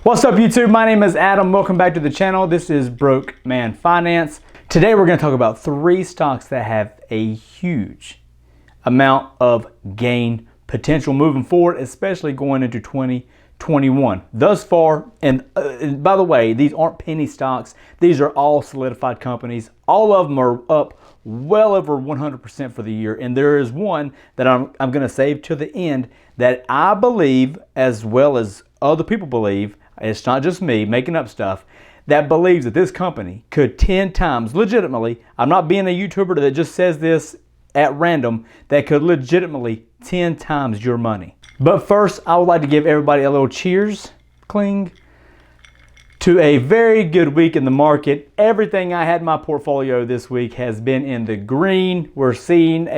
What's up YouTube? My name is Adam. Welcome back to the channel. This is Broke Man Finance. Today we're going to talk about 3 stocks that have a huge amount of gain potential moving forward, especially going into 2021. Thus far, and by the way, these aren't penny stocks. These are all solidified companies. All of them are up well over 100% for the year. And there is one that I'm going to save to the end that I believe, as well as other people believe, it's not just me making up stuff, that believes that this company could 10 times, legitimately, I'm not being a YouTuber that just says this at random, that could legitimately 10 times your money. But first, I would like to give everybody a little cheers, cling, to a very good week in the market. Everything I had in my portfolio this week has been in the green. We're seeing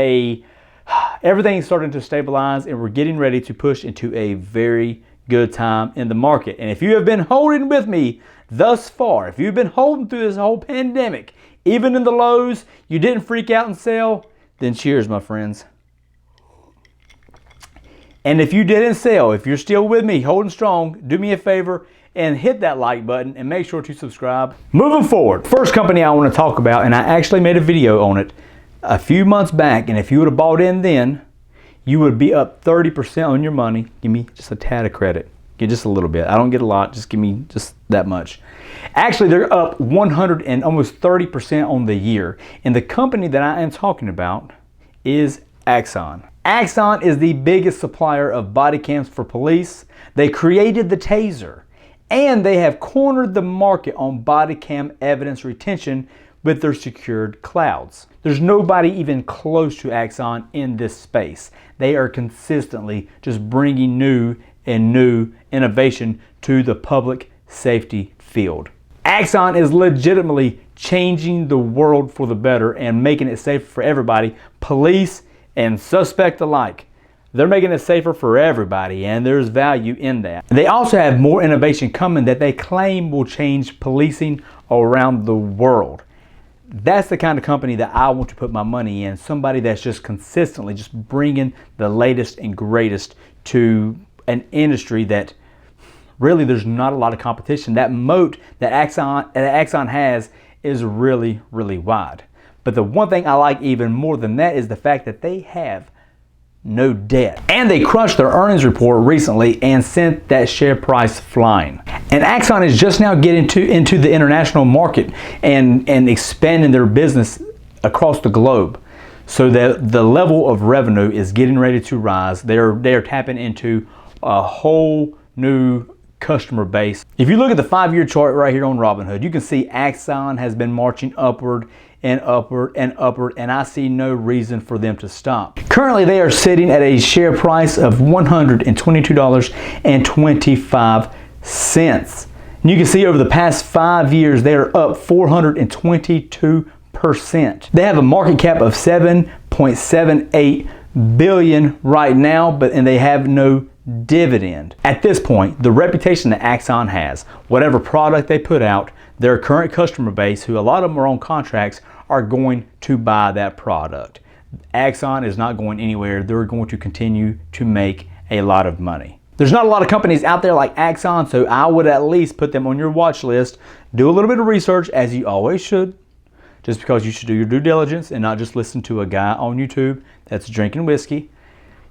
everything's starting to stabilize, and we're getting ready to push into a very good time in the market. And if you have been holding with me thus far, if you've been holding through this whole pandemic, even in the lows, you didn't freak out and sell, then cheers, my friends. And if you didn't sell, if you're still with me, holding strong, do me a favor and hit that like button and make sure to subscribe. Moving forward, first company I want to talk about, and I actually made a video on it a few months back, and if you would have bought in then, you would be up 30% on your money. Give me just a tad of credit. Get just a little bit. I don't get a lot. Just give me just that much. Actually, they're up 100 and almost 30% on the year. And the company that I am talking about is Axon. Axon is the biggest supplier of body cams for police. They created the Tazer, and they have cornered the market on body cam evidence retention with their secured clouds. There's nobody even close to Axon in this space. They are consistently just bringing new innovation to the public safety field. Axon is legitimately changing the world for the better and making it safer for everybody, police and suspect alike. They're making it safer for everybody, and there's value in that. They also have more innovation coming that they claim will change policing around the world. That's the kind of company that I want to put my money in. Somebody that's just consistently just bringing the latest and greatest to an industry that really there's not a lot of competition. That moat that Axon has is really, really wide. But the one thing I like even more than that is the fact that they have no debt. And they crushed their earnings report recently and sent that share price flying. And Axon is just now getting into the international market and expanding their business across the globe. So that the level of revenue is getting ready to rise. They're tapping into a whole new customer base. If you look at the 5-year chart right here on Robinhood, you can see Axon has been marching upward and upward and upward, and I see no reason for them to stop. Currently, they are sitting at a share price of $122.25. And you can see over the past 5 years, they are up 422%. They have a market cap of $7.78 billion right now, and they have no dividend. At this point, the reputation that Axon has, whatever product they put out, their current customer base, who a lot of them are on contracts, are going to buy that product. Axon is not going anywhere. They're going to continue to make a lot of money. There's not a lot of companies out there like Axon, so I would at least put them on your watch list. Do a little bit of research, as you always should, just because you should do your due diligence and not just listen to a guy on YouTube that's drinking whiskey.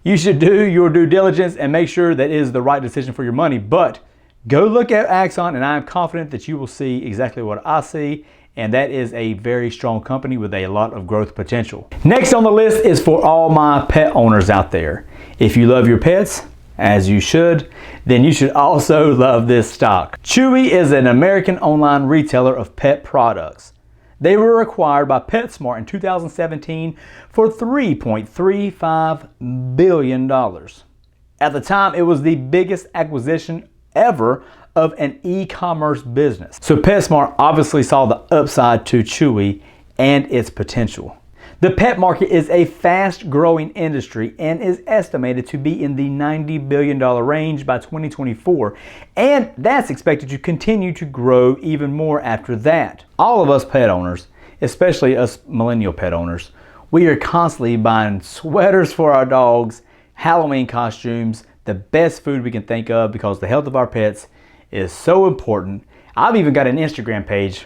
You should do your due diligence and make sure that it is the right decision for your money. But go look at Axon, and I am confident that you will see exactly what I see, and that is a very strong company with a lot of growth potential. Next on the list is for all my pet owners out there. If you love your pets, as you should, then you should also love this stock. Chewy is an American online retailer of pet products. They were acquired by PetSmart in 2017 for $3.35 billion. At the time, it was the biggest acquisition ever of an e-commerce business. So PetSmart obviously saw the upside to Chewy and its potential. The pet market is a fast-growing industry and is estimated to be in the $90 billion range by 2024, and that's expected to continue to grow even more after that. All of us pet owners, especially us millennial pet owners, we are constantly buying sweaters for our dogs, Halloween costumes, the best food we can think of, because the health of our pets is so important. I've even got an Instagram page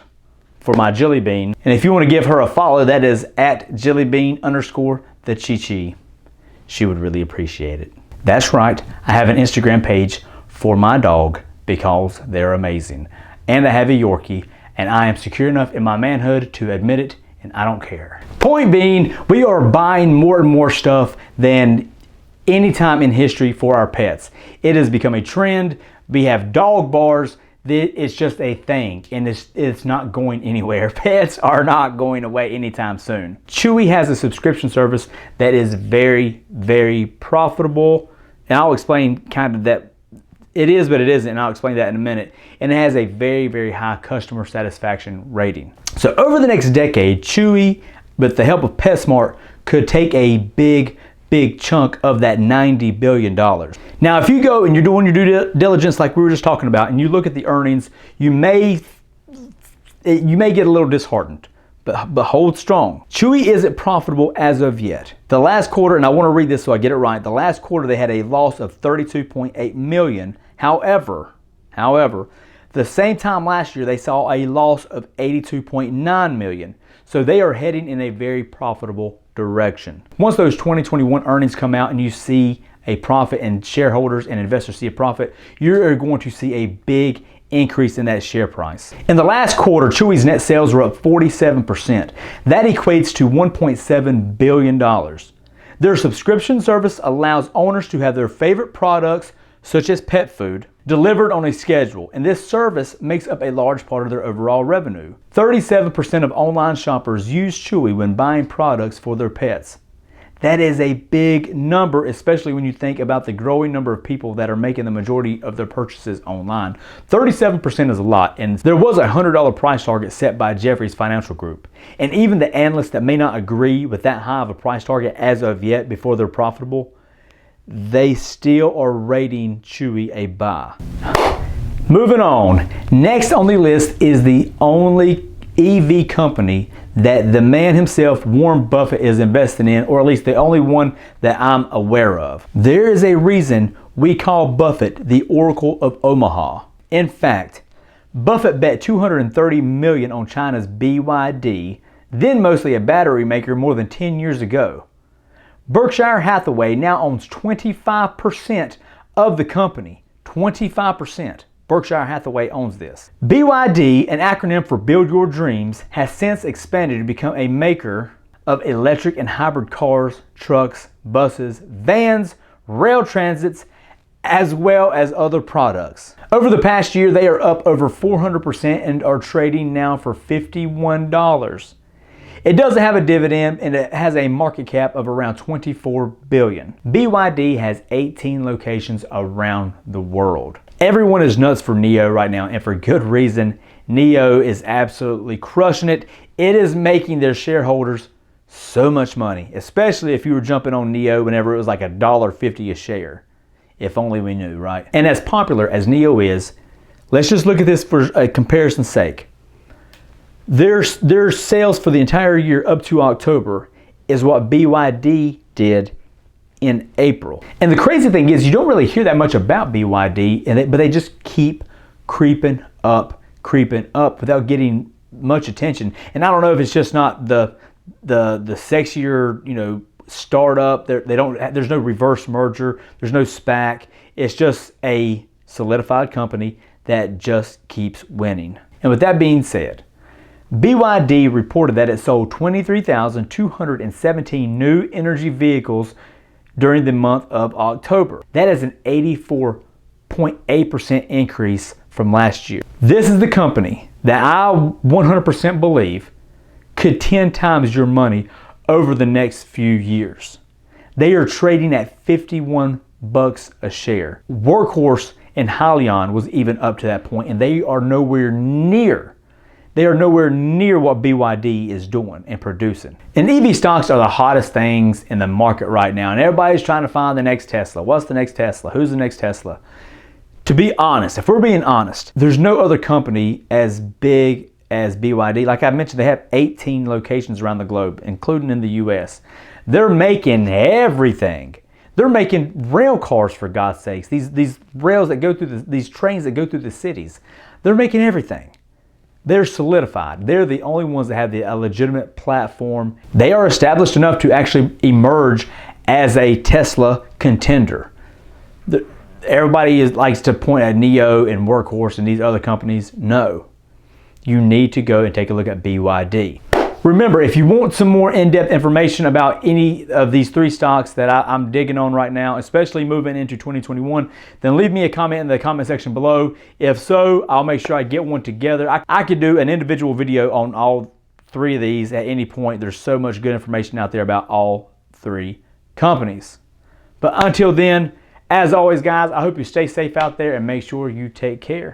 for my Jelly Bean. And if you want to give her a follow, that is at jellybean_the Chi. She would really appreciate it. That's right, I have an Instagram page for my dog because they're amazing. And I have a Yorkie, and I am secure enough in my manhood to admit it, and I don't care. Point being, we are buying more and more stuff than any time in history for our pets. It has become a trend. We have dog bars. It's just a thing, and it's not going anywhere. Pets are not going away anytime soon. Chewy has a subscription service that is very, very profitable, and I'll explain kind of that. It is, but it isn't, and I'll explain that in a minute. And it has a very, very high customer satisfaction rating. So over the next decade, Chewy, with the help of PetSmart, could take a big chunk of that $90 billion. Now, if you go and you're doing your due diligence like we were just talking about, and you look at the earnings, you may get a little disheartened, but hold strong. Chewy isn't profitable as of yet. The last quarter, and I want to read this so I get it right, the last quarter they had a loss of $32.8 million. However, the same time last year they saw a loss of $82.9 million. So they are heading in a very profitable direction. Once those 2021 earnings come out and you see a profit and shareholders and investors see a profit, you're going to see a big increase in that share price. In the last quarter, Chewy's net sales were up 47%. That equates to $1.7 billion. Their subscription service allows owners to have their favorite products, such as pet food, delivered on a schedule, and this service makes up a large part of their overall revenue. 37% of online shoppers use Chewy when buying products for their pets. That is a big number, especially when you think about the growing number of people that are making the majority of their purchases online. 37% is a lot, and there was a $100 price target set by Jefferies Financial Group. And even the analysts that may not agree with that high of a price target as of yet before they're profitable, they still are rating Chewy a buy. Moving on, next on the list is the only EV company that the man himself, Warren Buffett, is investing in, or at least the only one that I'm aware of. There is a reason we call Buffett the Oracle of Omaha. In fact, Buffett bet $230 million on China's BYD, then mostly a battery maker, more than 10 years ago. Berkshire Hathaway now owns 25% of the company. 25%. Berkshire Hathaway owns this. BYD, an acronym for Build Your Dreams, has since expanded to become a maker of electric and hybrid cars, trucks, buses, vans, rail transits, as well as other products. Over the past year, they are up over 400% and are trading now for $51. It doesn't have a dividend, and it has a market cap of around $24 billion. BYD has 18 locations around the world. Everyone is nuts for NIO right now, and for good reason. NIO is absolutely crushing it. It is making their shareholders so much money, especially if you were jumping on NIO whenever it was like $1.50 a share. If only we knew, right? And as popular as NIO is, let's just look at this for a comparison's sake. Their sales for the entire year up to October is what BYD did in April. And the crazy thing is, you don't really hear that much about BYD, but they just keep creeping up without getting much attention. And I don't know if it's just not the sexier, startup. There's no reverse merger. There's no SPAC. It's just a solidified company that just keeps winning. And with that being said, BYD reported that it sold 23,217 new energy vehicles during the month of October. That is an 84.8% increase from last year. This is the company that I 100% believe could 10 times your money over the next few years. They are trading at $51 a share. Workhorse and Hyliion was even up to that point, and they are nowhere near what BYD is doing and producing. And EV stocks are the hottest things in the market right now, and everybody's trying to find the next Tesla. What's the next Tesla? Who's the next Tesla? To be honest, if we're being honest, there's no other company as big as BYD. Like I mentioned, they have 18 locations around the globe, including in the US. They're making everything. They're making rail cars, for God's sakes. These rails that go through these trains that go through the cities. They're making everything. They're solidified. They're the only ones that have a legitimate platform. They are established enough to actually emerge as a Tesla contender. Everybody likes to point at NIO and Workhorse and these other companies. No. You need to go and take a look at BYD. Remember, if you want some more in-depth information about any of these three stocks that I'm digging on right now, especially moving into 2021, then leave me a comment in the comment section below. If so, I'll make sure I get one together. I could do an individual video on all three of these at any point. There's so much good information out there about all three companies. But until then, as always, guys, I hope you stay safe out there and make sure you take care.